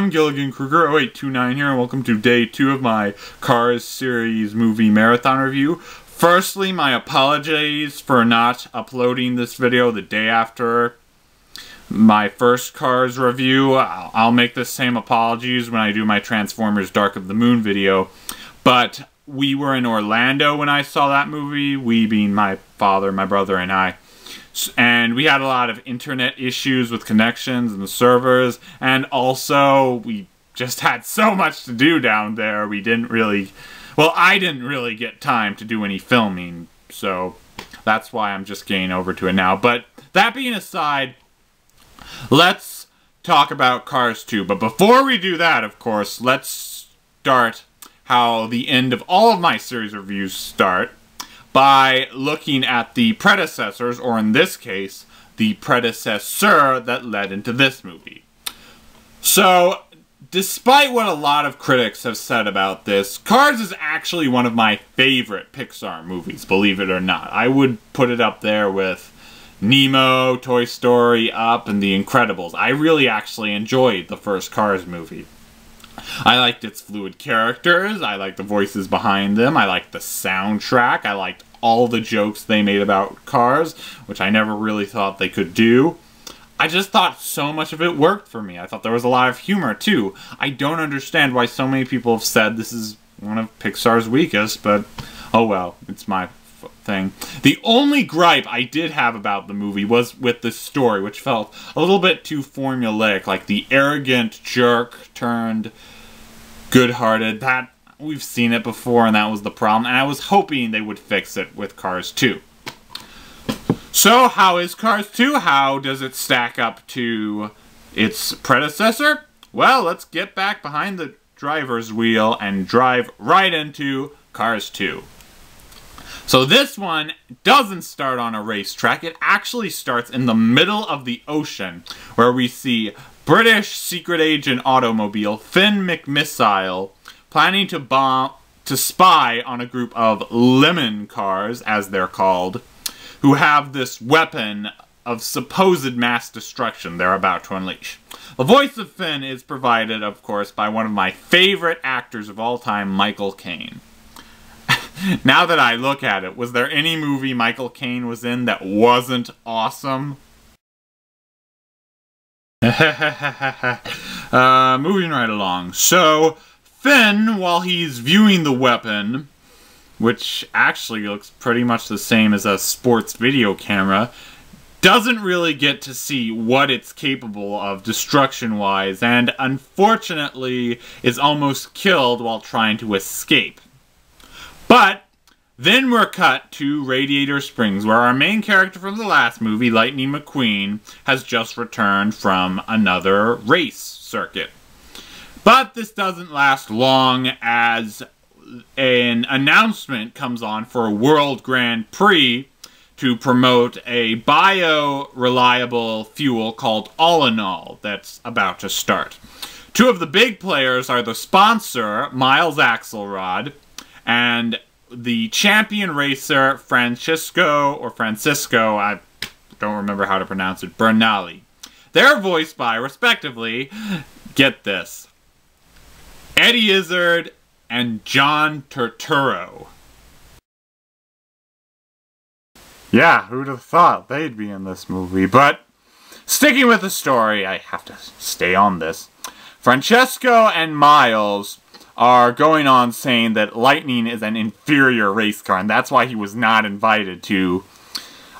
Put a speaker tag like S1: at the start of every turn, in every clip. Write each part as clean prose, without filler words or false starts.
S1: I'm Gilligan Kruger, 0829 here, and welcome to day 2 of my Cars series movie marathon review. Firstly, my apologies for not uploading this video the day after my first Cars review. I'll make the same apologies when I do my Transformers Dark of the Moon video, but we were in Orlando when I saw that movie, we being my father, my brother, and I. And we had a lot of internet issues with connections and the servers, and also we just had so much to do down there. We didn't really, well, I didn't really get time to do any filming, so that's why I'm just getting over to it now. But that being aside, let's talk about Cars 2. But before we do that, of course, let's start how the end of all of my series reviews start, by looking at the predecessors, or in this case, the predecessor that led into this movie. So, despite what a lot of critics have said about this, Cars is actually one of my favorite Pixar movies, believe it or not. I would put it up there with Nemo, Toy Story, Up, and The Incredibles. I really actually enjoyed the first Cars movie. I liked its fluid characters, I liked the voices behind them, I liked the soundtrack, I liked all the jokes they made about cars, which I never really thought they could do. I just thought so much of it worked for me. I thought there was a lot of humor, too. I don't understand why so many people have said this is one of Pixar's weakest, but oh well, it's my thing. The only gripe I did have about the movie was with the story, which felt a little bit too formulaic, like the arrogant jerk turned good-hearted. That, we've seen it before, and that was the problem, and I was hoping they would fix it with Cars 2. So, how is Cars 2? How does it stack up to its predecessor? Well, let's get back behind the driver's wheel and drive right into Cars 2. So this one doesn't start on a racetrack. It actually starts in the middle of the ocean, where we see British secret agent automobile Finn McMissile planning to spy on a group of lemon cars, as they're called, who have this weapon of supposed mass destruction they're about to unleash. The voice of Finn is provided, of course, by one of my favorite actors of all time, Michael Caine. Now that I look at it, was there any movie Michael Caine was in that wasn't awesome? Moving right along. So, Finn, while he's viewing the weapon, which actually looks pretty much the same as a sports video camera, doesn't really get to see what it's capable of destruction-wise, and unfortunately is almost killed while trying to escape. But then we're cut to Radiator Springs, where our main character from the last movie, Lightning McQueen, has just returned from another race circuit. But this doesn't last long, as an announcement comes on for a World Grand Prix to promote a bio-reliable fuel called All-in-All that's about to start. Two of the big players are the sponsor, Miles Axelrod, and the champion racer, Francisco, I don't remember how to pronounce it, Bernali. They're voiced by, respectively, get this, Eddie Izzard and John Turturro. Yeah, who'd have thought they'd be in this movie? But, sticking with the story, I have to stay on this. Francesco and Miles are going on saying that Lightning is an inferior race car, and that's why he was not invited to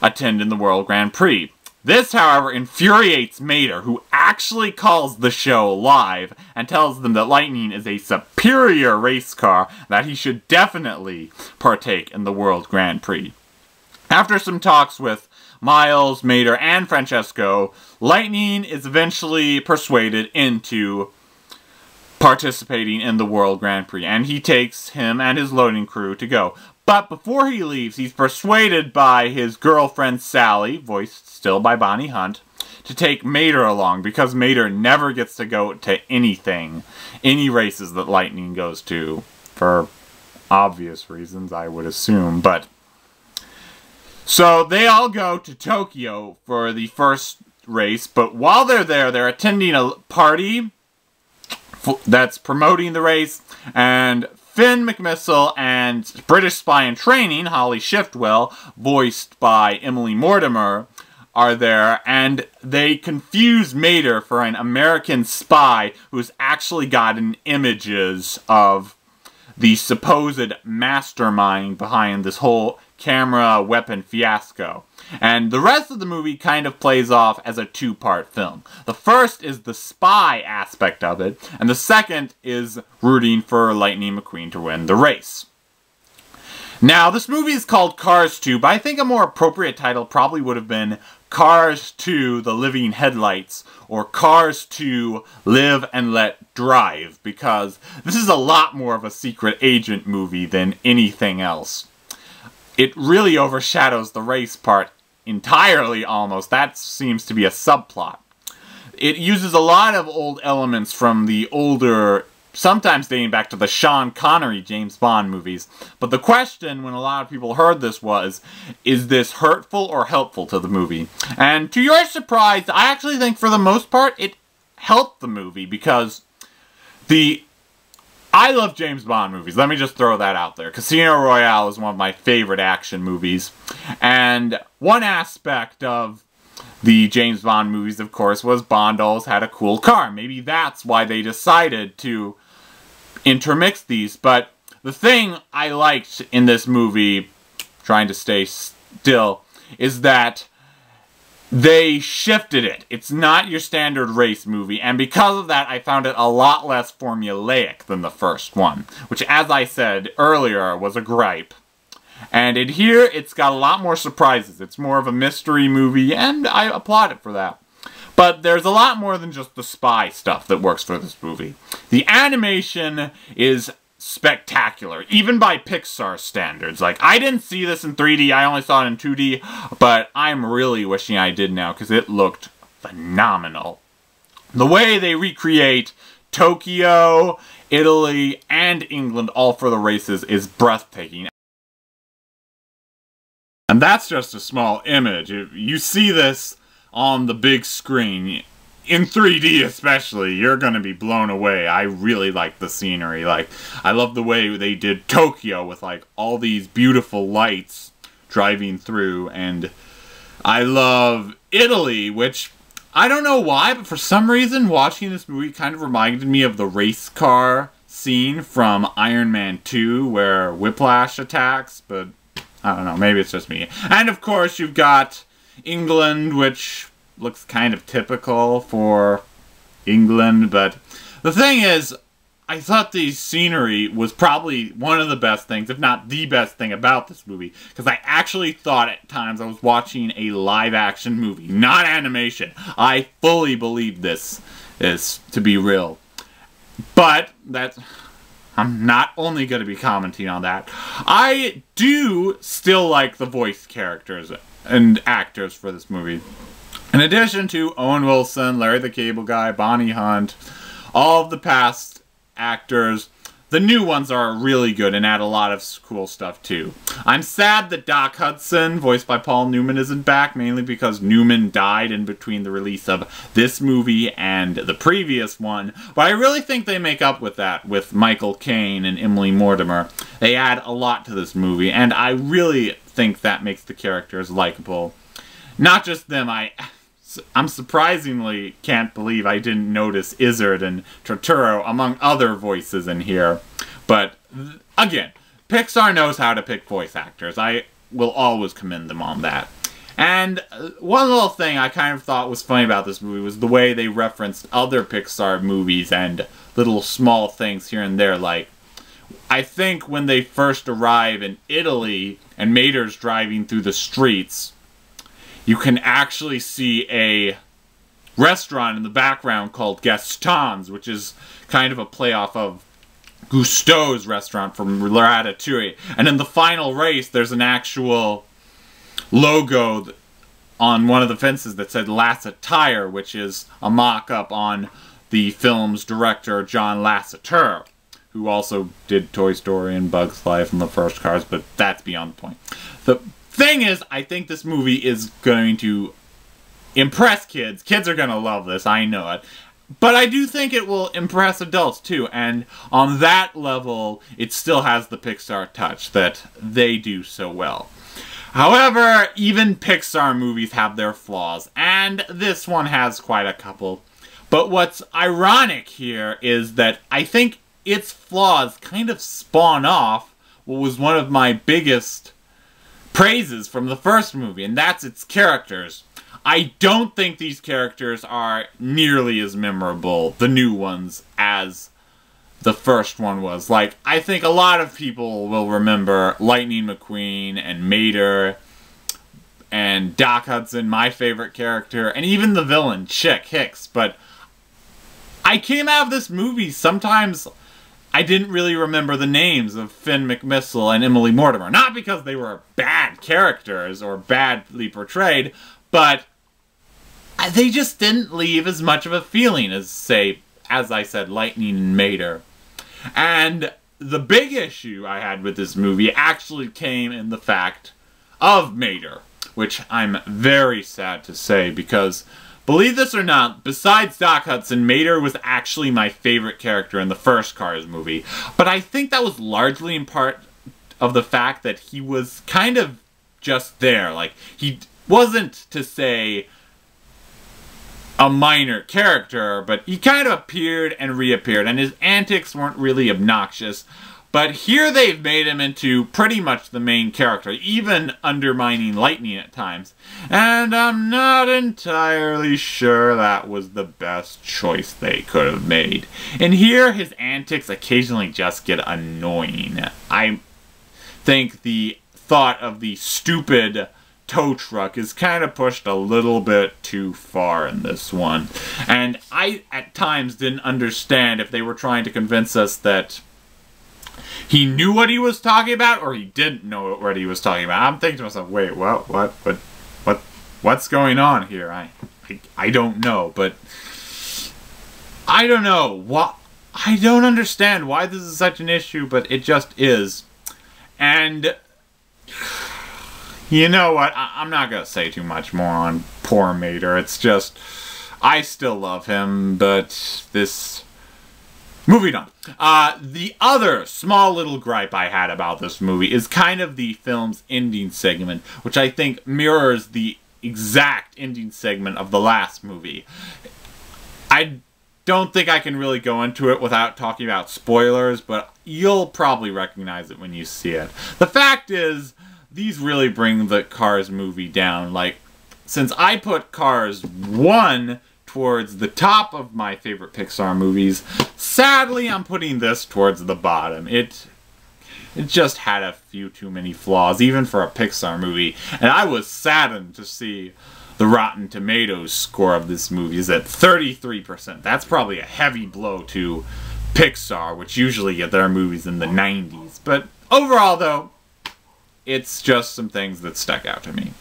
S1: attend in the World Grand Prix. This, however, infuriates Mater, who actually calls the show live and tells them that Lightning is a superior race car, that he should definitely partake in the World Grand Prix. After some talks with Miles, Mater, and Francesco, Lightning is eventually persuaded into participating in the World Grand Prix, and he takes him and his loading crew to go. But before he leaves, he's persuaded by his girlfriend Sally, voiced still by Bonnie Hunt, to take Mater along, because Mater never gets to go to anything, any races that Lightning goes to, for obvious reasons, I would assume, but so they all go to Tokyo for the first race, but while they're there, they're attending a party that's promoting the race, and Finn McMissile and British spy in training, Holly Shiftwell, voiced by Emily Mortimer, are there, and they confuse Mater for an American spy who's actually gotten images of the supposed mastermind behind this whole camera weapon fiasco. And the rest of the movie kind of plays off as a two-part film. The first is the spy aspect of it, and the second is rooting for Lightning McQueen to win the race. Now, this movie is called Cars 2, but I think a more appropriate title probably would have been Cars 2, The Living Headlights, or Cars 2, Live and Let Drive, because this is a lot more of a secret agent movie than anything else. It really overshadows the race part entirely, almost. That seems to be a subplot. It uses a lot of old elements from the older, sometimes dating back to the Sean Connery James Bond movies. But the question, when a lot of people heard this, was, is this hurtful or helpful to the movie? And to your surprise, I actually think for the most part, it helped the movie, because I love James Bond movies. Let me just throw that out there. Casino Royale is one of my favorite action movies. And one aspect of the James Bond movies, of course, was Bond always had a cool car. Maybe that's why they decided to intermix these. But the thing I liked in this movie, trying to stay still, is that they shifted it. It's not your standard race movie, and because of that, I found it a lot less formulaic than the first one, which, as I said earlier, was a gripe. And in here, it's got a lot more surprises. It's more of a mystery movie, and I applaud it for that. But there's a lot more than just the spy stuff that works for this movie. The animation is spectacular, even by Pixar standards. Like, I didn't see this in 3D, I only saw it in 2D, but I'm really wishing I did now, because it looked phenomenal. The way they recreate Tokyo, Italy, and England all for the races is breathtaking. And that's just a small image. You see this on the big screen, in 3D especially, you're gonna be blown away. I really like the scenery. Like, I love the way they did Tokyo with, like, all these beautiful lights driving through, and I love Italy, which, I don't know why, but for some reason, watching this movie kind of reminded me of the race car scene from Iron Man 2, where Whiplash attacks, but I don't know, maybe it's just me. And of course, you've got England, which looks kind of typical for England, but the thing is, I thought the scenery was probably one of the best things, if not the best thing about this movie, because I actually thought at times I was watching a live-action movie, not animation. I fully believed this is to be real. But I'm not only going to be commenting on that. I do still like the voice characters and actors for this movie. In addition to Owen Wilson, Larry the Cable Guy, Bonnie Hunt, all of the past actors, the new ones are really good and add a lot of cool stuff too. I'm sad that Doc Hudson, voiced by Paul Newman, isn't back, mainly because Newman died in between the release of this movie and the previous one, but I really think they make up with that with Michael Caine and Emily Mortimer. They add a lot to this movie, and I really think that makes the characters likable. Not just them, I'm surprisingly can't believe I didn't notice Izzard and Turturro among other voices in here. But, again, Pixar knows how to pick voice actors. I will always commend them on that. And one little thing I kind of thought was funny about this movie was the way they referenced other Pixar movies and little small things here and there. Like, I think when they first arrive in Italy and Mater's driving through the streets, you can actually see a restaurant in the background called Gaston's, which is kind of a playoff of Gusteau's restaurant from Ratatouille. And in the final race, there's an actual logo on one of the fences that said Lasseter, which is a mock-up on the film's director, John Lasseter, who also did Toy Story and Bug's Life and the first Cars, but that's beyond the point. The thing is, I think this movie is going to impress kids. Kids are going to love this, I know it. But I do think it will impress adults too, and on that level, it still has the Pixar touch that they do so well. However, even Pixar movies have their flaws, and this one has quite a couple. But what's ironic here is that I think its flaws kind of spawn off what was one of my biggest praises from the first movie, and that's its characters. I don't think these characters are nearly as memorable, the new ones, as the first one was. Like, I think a lot of people will remember Lightning McQueen and Mater and Doc Hudson, my favorite character, and even the villain, Chick Hicks. But I came out of this movie, sometimes I didn't really remember the names of Finn McMissile and Emily Mortimer. Not because they were bad characters or badly portrayed, but they just didn't leave as much of a feeling as, say, as I said, Lightning and Mater. And the big issue I had with this movie actually came in the fact of Mater, which I'm very sad to say because, believe this or not, besides Doc Hudson, Mater was actually my favorite character in the first Cars movie. But I think that was largely in part of the fact that he was kind of just there. Like, he wasn't, to say, a minor character, but he kind of appeared and reappeared, and his antics weren't really obnoxious. But here they've made him into pretty much the main character, even undermining Lightning at times. And I'm not entirely sure that was the best choice they could have made. And here his antics occasionally just get annoying. I think the thought of the stupid tow truck is kind of pushed a little bit too far in this one. And I, at times, didn't understand if they were trying to convince us that he knew what he was talking about or he didn't know what he was talking about. I'm thinking to myself, wait, what's going on here? I don't know, but I don't know. I don't understand why this is such an issue, but it just is. And you know what? I'm not going to say too much more on poor Mater. It's just, I still love him, but this... Moving on. The other small little gripe I had about this movie is kind of the film's ending segment, which I think mirrors the exact ending segment of the last movie. I don't think I can really go into it without talking about spoilers, but you'll probably recognize it when you see it. The fact is, these really bring the Cars movie down. Like, since I put Cars 1 towards the top of my favorite Pixar movies, sadly I'm putting this towards the bottom. It just had a few too many flaws, even for a Pixar movie. And I was saddened to see the Rotten Tomatoes score of this movie is at 33%. That's probably a heavy blow to Pixar, which usually get their movies in the 90s. But overall, though, it's just some things that stuck out to me.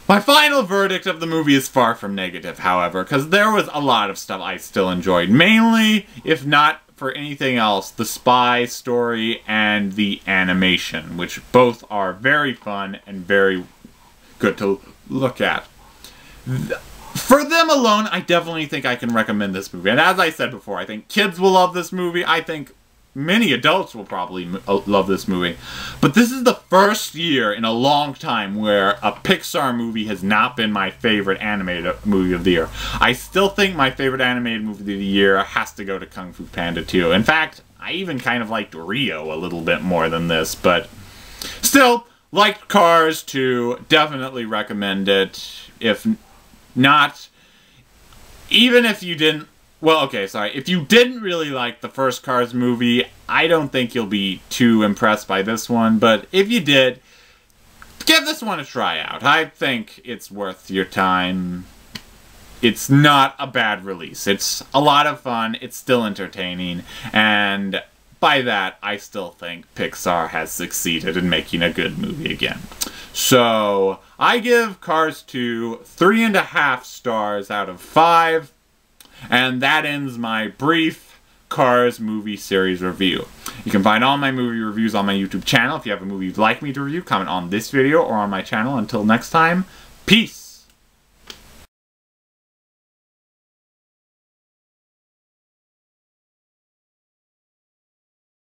S1: My final verdict of the movie is far from negative, however, because there was a lot of stuff I still enjoyed. Mainly, if not for anything else, the spy story and the animation, which both are very fun and very good to look at. For them alone, I definitely think I can recommend this movie. And as I said before, I think kids will love this movie. I think many adults will probably love this movie. But this is the first year in a long time where a Pixar movie has not been my favorite animated movie of the year. I still think my favorite animated movie of the year has to go to Kung Fu Panda 2. In fact, I even kind of liked Rio a little bit more than this, but still, liked Cars 2, definitely recommend it. If not, even if you didn't, well, okay, sorry. If you didn't really like the first Cars movie, I don't think you'll be too impressed by this one. But if you did, give this one a try out. I think it's worth your time. It's not a bad release. It's a lot of fun. It's still entertaining. And by that, I still think Pixar has succeeded in making a good movie again. So, I give Cars 2 3.5 stars out of 5. And that ends my brief Cars movie series review. You can find all my movie reviews on my YouTube channel. If you have a movie you'd like me to review, comment on this video or on my channel. Until next time, peace!